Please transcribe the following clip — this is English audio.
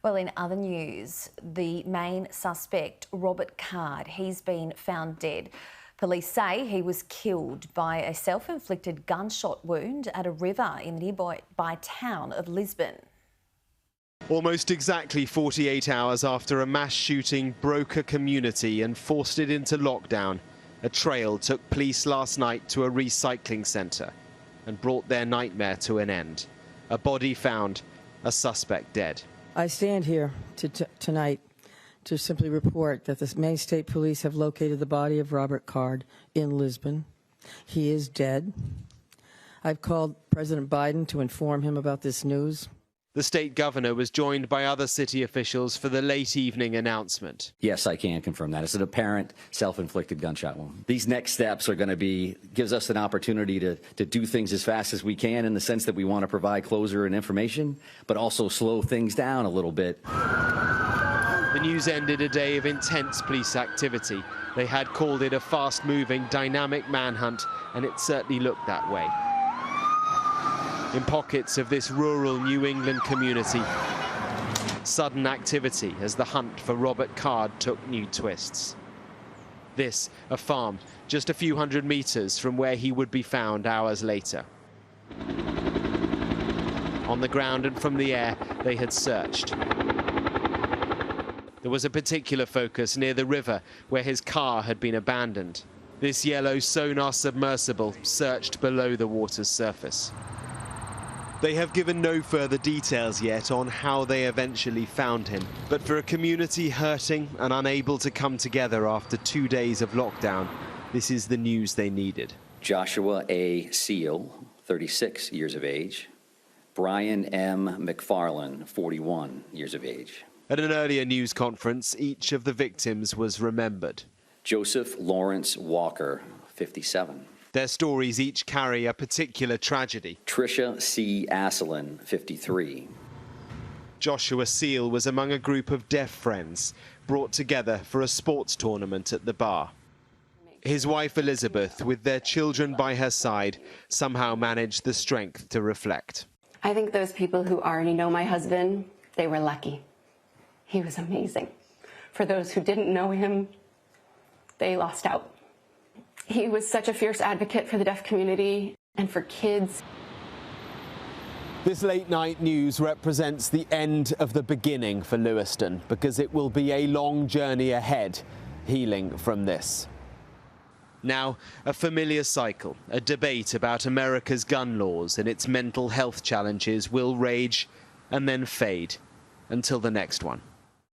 Well, in other news, the Maine suspect, Robert Card, he's been found dead. Police say he was killed by a self-inflicted gunshot wound at a river in the nearby town of Lisbon. Almost exactly 48 hours after a mass shooting broke a community and forced it into lockdown, a trail took police last night to a recycling centre and brought their nightmare to an end. A body found, a suspect dead. I stand here tonight to simply report that the Maine State Police have located the body of Robert Card in Lisbon. He is dead. I've called President Biden to inform him about this news. The state governor was joined by other city officials for the late evening announcement. Yes, I can confirm that. It's an apparent self-inflicted gunshot wound. These next steps are going to gives us an opportunity to do things as fast as we can, in the sense that we want to provide closure and information, but also slow things down a little bit. The news ended a day of intense police activity. They had called it a fast-moving, dynamic manhunt, and it certainly looked that way. In pockets of this rural New England community, sudden activity as the hunt for Robert Card took new twists. This, a farm just a few hundred meters from where he would be found hours later. On the ground and from the air, they had searched. There was a particular focus near the river where his car had been abandoned. This yellow sonar submersible searched below the water's surface. They have given no further details yet on how they eventually found him. But for a community hurting and unable to come together after 2 days of lockdown, this is the news they needed. Joshua A. Seal, 36 years of age. Brian M. McFarland, 41 years of age. At an earlier news conference, each of the victims was remembered. Joseph Lawrence Walker, 57. Their stories each carry a particular tragedy. Tricia C. Asselin, 53. Joshua Seal was among a group of deaf friends brought together for a sports tournament at the bar. His wife Elizabeth, with their children by her side, somehow managed the strength to reflect. I think those people who already know my husband, they were lucky. He was amazing. For those who didn't know him, they lost out. He was such a fierce advocate for the deaf community and for kids. This late night news represents the end of the beginning for Lewiston, because it will be a long journey ahead, healing from this. Now, a familiar cycle, a debate about America's gun laws and its mental health challenges will rage and then fade until the next one.